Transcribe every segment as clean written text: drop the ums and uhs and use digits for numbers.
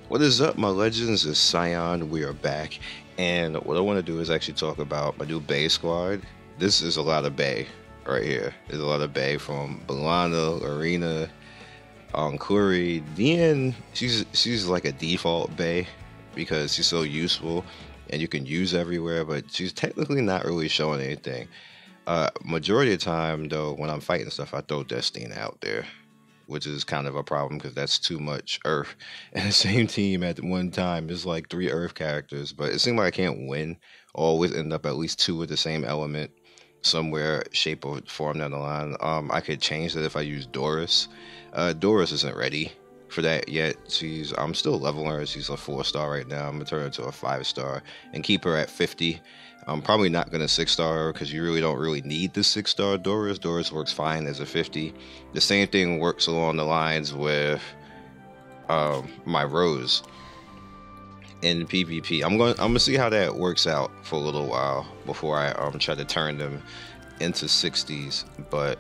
What is up, my legends? It's Scion. We are back, and what I want to do is actually talk about my new Baesquad. This is a lot of Bay right here. There's a lot of Bay from Balana, Arena, Kuri. Dian, she's like a default Bay because she's so useful and you can use everywhere, but she's technically not really showing anything. Majority of the time, though, when I'm fighting stuff, I throw Destine out there, which is kind of a problem because that's too much Earth. And the same team at one time is like three Earth characters, but it seems like I can't win. Always end up at least two with the same element somewhere, shape, or form down the line. I could change that if I use Doris. Doris isn't ready for that yet. I'm still leveling her. She's a 4-star right now. I'm gonna turn her to a 5-star and keep her at 50. I'm probably not gonna 6-star her because you really don't really need the 6-star Doris. Doris works fine as a 50. The same thing works along the lines with my Rose in PvP. I'm gonna see how that works out for a little while before I try to turn them into 60s. But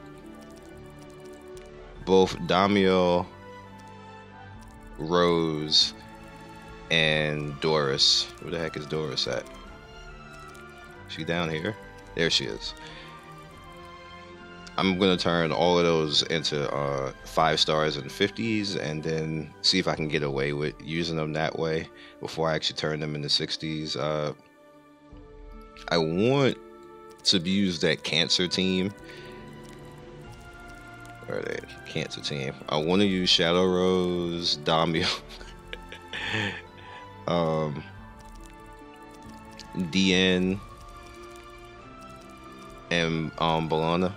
both Damiel, Rose, and Doris. Where the heck is Doris at? She down here? There she is. I'm gonna turn all of those into 5-stars and 50s, and then see if I can get away with using them that way before I actually turn them into 60s. I want to use that Cancer team. Where are they? Cancer team. I want to use Shadow Rose, Damiel, DN, and Balana.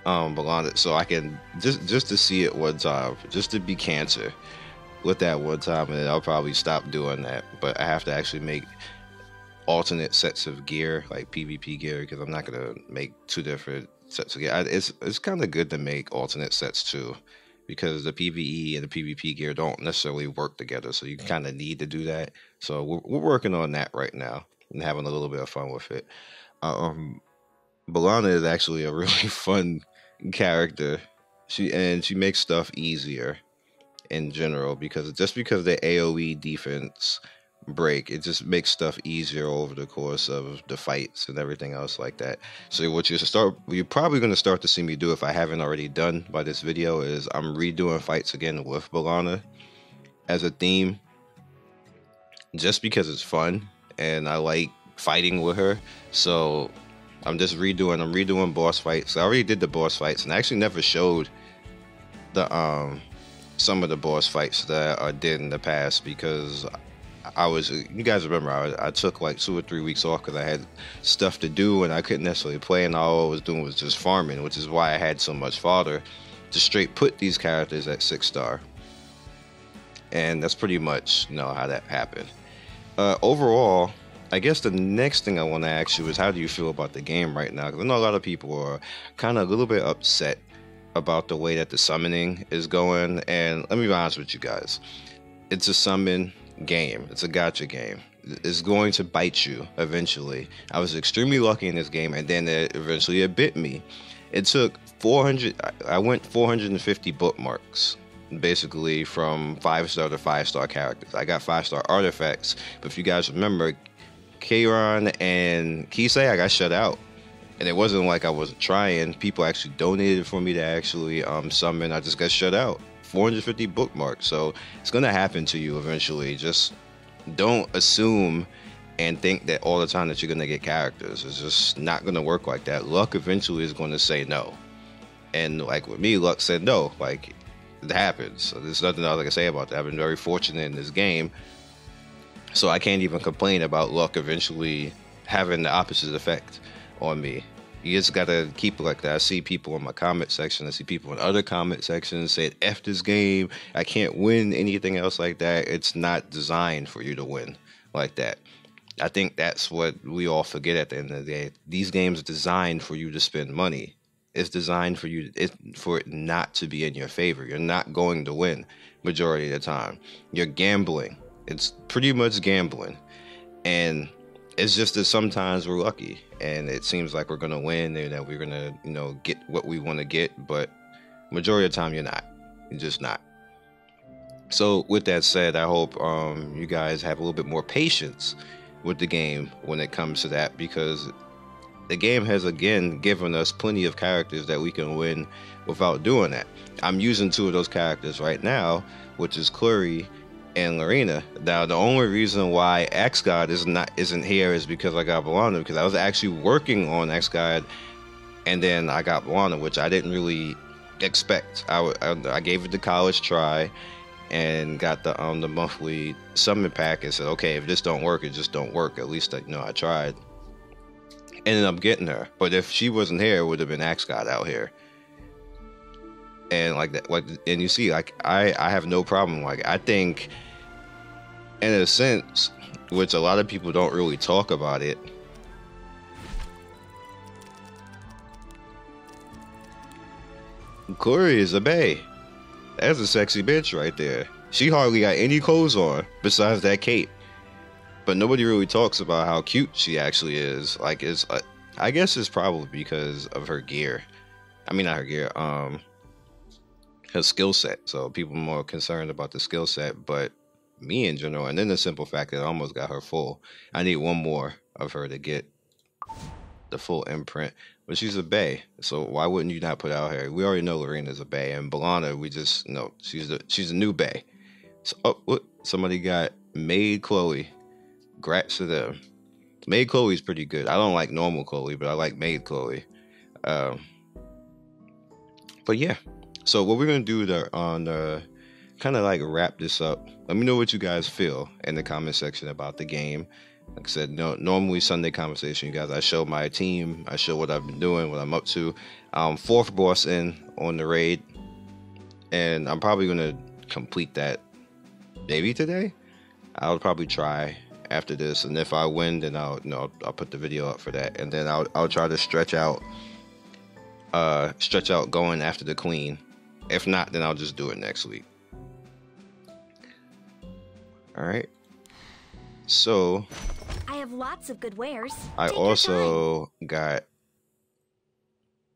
Balana, so I can just to see it one time, just to be Cancer with that one time, and then I'll probably stop doing that. But I have to actually make alternate sets of gear, like PvP gear, because I'm not gonna make two different sets of gear. It's kind of good to make alternate sets too, because the PvE and the PvP gear don't necessarily work together, so you kind of need to do that. So we're working on that right now and having a little bit of fun with it. Balana is actually a really fun character. She makes stuff easier in general because the AoE defense break, it just makes stuff easier over the course of the fights and everything else like that. So you're probably going to start to see me do, if I haven't already done by this video, is I'm redoing fights again with Balana as a theme, just because it's fun and I like fighting with her. So I'm redoing boss fights. I already did the boss fights, and I actually never showed the some of the boss fights that I did in the past because you guys remember I took like 2 or 3 weeks off because I had stuff to do and I couldn't necessarily play, and all I was doing was just farming, which is why I had so much fodder to straight put these characters at 6-star. And that's pretty much how that happened. Overall, I guess the next thing I want to ask you is, how do you feel about the game right now? Because I know a lot of people are kind of a little bit upset about the way that the summoning is going. And let me be honest with you guys. It's a summon game. It's a gacha game. It's going to bite you eventually. I was extremely lucky in this game, and then eventually it bit me. It took 400... I went 450 bookmarks, basically, from 5-star to 5-star characters. I got 5-star artifacts, but if you guys remember, Kairon and Kisei, I got shut out, and it wasn't like I wasn't trying. People actually donated for me to actually summon. I just got shut out. 450 bookmarks. So it's gonna happen to you eventually. Just don't assume and think that all the time that you're gonna get characters. It's just not gonna work like that. Luck eventually is going to say no, and like with me, luck said no. Like, it happens. So there's nothing else I can say about that. I've been very fortunate in this game, so I can't even complain about luck eventually having the opposite effect on me. You just gotta keep it like that. I see people in my comment section, I see people in other comment sections saying, F this game, I can't win anything else like that. It's not designed for you to win like that. I think that's what we all forget at the end of the day. These games are designed for you to spend money. It's designed for for it not to be in your favor. You're not going to win majority of the time. You're gambling. It's pretty much gambling, and it's just that sometimes we're lucky, and it seems like we're gonna win and that we're gonna, get what we want to get. But majority of the time, you're not. You're just not. So with that said, I hope you guys have a little bit more patience with the game when it comes to that, because the game has again given us plenty of characters that we can win without doing that. I'm using two of those characters right now, which is Clury and Lorena. Now the only reason why Baesquad isn't here is because I got Balana, because I was actually working on Baesquad and then I got Balana, which I didn't really expect. I gave it the college try and got the monthly summon pack and said, okay, if this don't work, it just don't work. At least I tried. Ended up getting her, but if she wasn't here, it would have been Baesquad out here. And like that, and you see, like I have no problem. Like I think, in a sense, which a lot of people don't really talk about it. Corey is a bae. That's a sexy bitch right there. She hardly got any clothes on besides that cape. But nobody really talks about how cute she actually is. Like, I guess it's probably because of her gear. I mean, not her gear, her skill set. So people are more concerned about the skill set, but me in general, and then the simple fact that I almost got her full. I need one more of her to get the full imprint. But she's a bae, so why wouldn't you not put out here? We already know Lorena's a bae, and Balana, we just know she's a new bae. So, oh, what? Somebody got Maid Chloe. Grats to them. Maid Chloe's pretty good. I don't like normal Chloe, but I like Maid Chloe. But yeah. So what we're gonna do kind of like wrap this up. Let me know what you guys feel in the comment section about the game. Like I said, normally Sunday conversation, you guys, I show my team, I show what I've been doing, what I'm up to. 4th boss in on the raid, and I'm probably gonna complete that maybe today. I'll probably try after this, and if I win, then I'll put the video up for that, and then I'll try to stretch out going after the queen. If not, then I'll just do it next week. All right. So I have lots of good wares. I also got,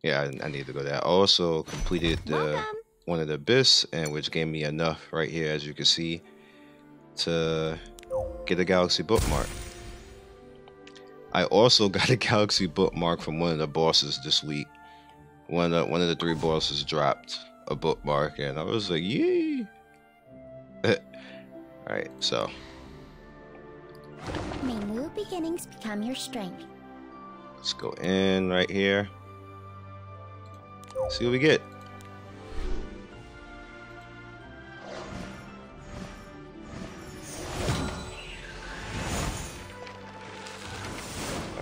yeah, I need to go there. I also completed one of the abyss, and which gave me enough right here, as you can see, to get a galaxy bookmark. I also got a galaxy bookmark from one of the bosses this week. One of the 3 bosses dropped a bookmark, and I was like, yay! All right, so. May new beginnings become your strength. Let's go in right here. See what we get.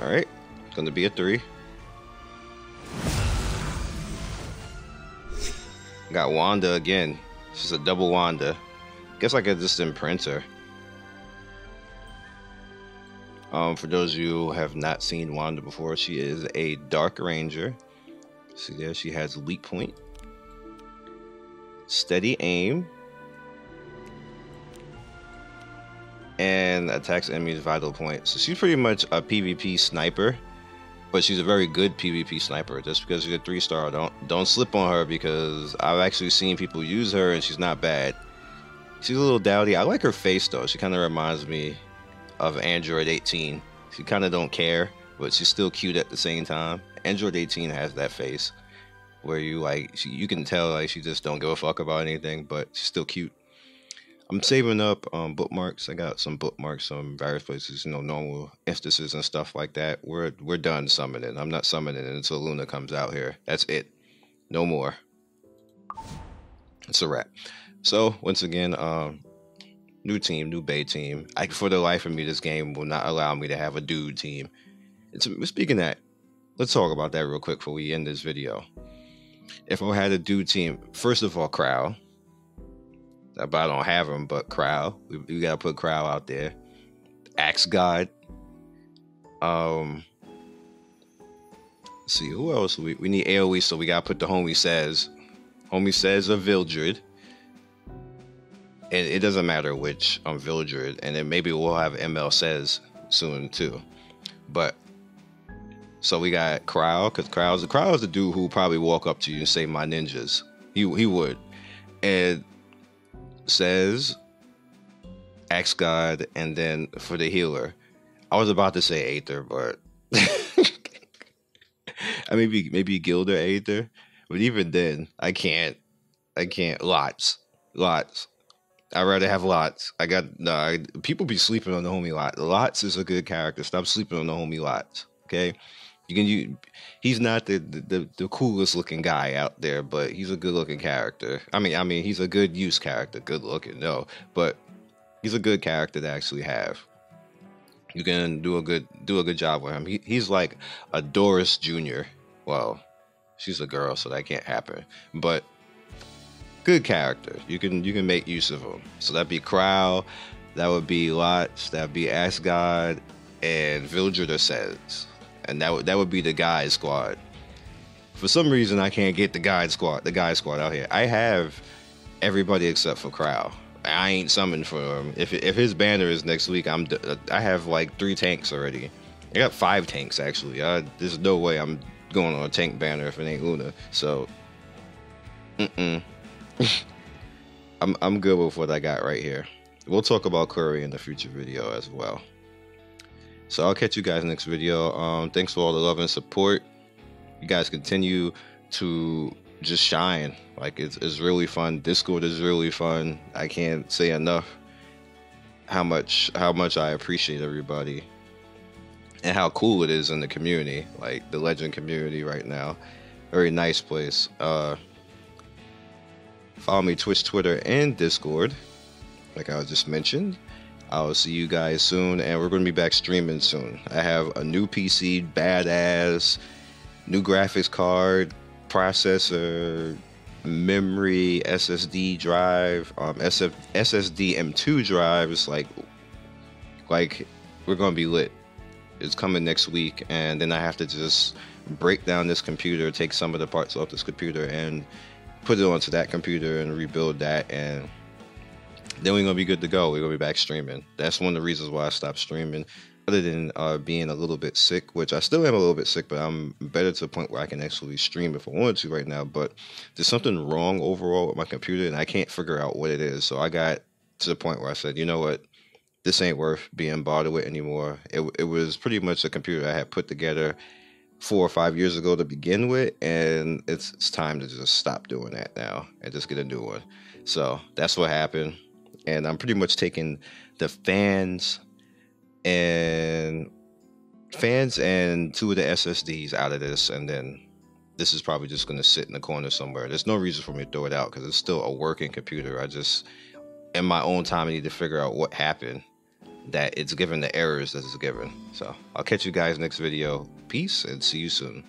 All right, it's gonna be a 3. Got Wanda again. She's a double Wanda. Guess I could just imprint her. For those of you who have not seen Wanda before, she is a Dark Ranger. See there, she has leap point, steady aim, and attacks enemies vital point. So she's pretty much a PvP sniper, but she's a very good PvP sniper. Just because she's a 3-star, don't slip on her, because I've actually seen people use her and she's not bad. She's a little dowdy. I like her face though. She kind of reminds me of Android 18. She kind of don't care, but she's still cute at the same time. Android 18 has that face where you you can tell like she just don't give a fuck about anything, but she's still cute. I'm saving up bookmarks. I got some bookmarks from various places, normal instances and stuff like that. We're done summoning. I'm not summoning until Luna comes out here. That's it. No more. It's a wrap. So once again, new team, new Bae team. For the life of me, this game will not allow me to have a dude team. Speaking of that, let's talk about that real quick before we end this video. If I had a dude team, first of all, Crow. But I don't have him, but Crow. We gotta put Crow out there. Baesquad. Let's see, who else? We need AoE, so we gotta put the Homie Says. Homie Says or Vildred. And it doesn't matter which Vildred, and then maybe we'll have ML Says soon too. But so we got Crow, because Crow is the dude who probably walk up to you and say my ninjas. He would. And says Baesquad, and then for the healer, I was about to say Aether, but I maybe Gilder Aether, but even then, I can't. I can't. Lots. I'd rather have Lots. I got people be sleeping on the homie Lot. Lots is a good character. Stop sleeping on the homie Lots. Okay, he's not the coolest looking guy out there, but he's a good looking character. I mean, he's a good use character. Good looking, no, but he's a good character to actually have. You can do a good job with him. He's like a Doris Jr. Well, she's a girl, so that can't happen. But good character. You can make use of him. So that'd be Crow, that would be Lots, that'd be Baesquad, and Vildred says. And that would be the guy squad. For some reason, I can't get the guy squad out here. I have everybody except for Crow. I ain't summoned for him. If his banner is next week, I have like 3 tanks already. I got 5 tanks actually. There's no way I'm going on a tank banner if it ain't Luna. So, I'm good with what I got right here. We'll talk about Curry in the future video as well. So I'll catch you guys next video. Thanks for all the love and support. You guys continue to just shine. Like it's really fun. Discord is really fun. I can't say enough how much I appreciate everybody and how cool it is in the community. Like the Legend community right now. Very nice place. Follow me Twitch, Twitter, and Discord, like I just mentioned. I'll see you guys soon, and we're going to be back streaming soon. I have a new PC, badass, new graphics card, processor, memory, SSD drive, SSD M2 drives. Like we're going to be lit. It's coming next week, and then I have to just break down this computer, take some of the parts off this computer, and put it onto that computer and rebuild that, and then we're gonna be good to go. We're gonna be back streaming. That's one of the reasons why I stopped streaming, other than being a little bit sick, which I still am a little bit sick, but I'm better to the point where I can actually stream if I wanted to right now. But there's something wrong overall with my computer, and I can't figure out what it is. So I got to the point where I said, you know what, this ain't worth being bothered with anymore. It was pretty much a computer I had put together 4 or 5 years ago to begin with, and it's time to just stop doing that now and just get a new one. So that's what happened, and I'm pretty much taking the fans and 2 of the SSDs out of this, and then this is probably just going to sit in the corner somewhere. There's no reason for me to throw it out because it's still a working computer. I just, in my own time, I need to figure out what happened that it's given the errors that it's given. So I'll catch you guys next video. Peace, and see you soon.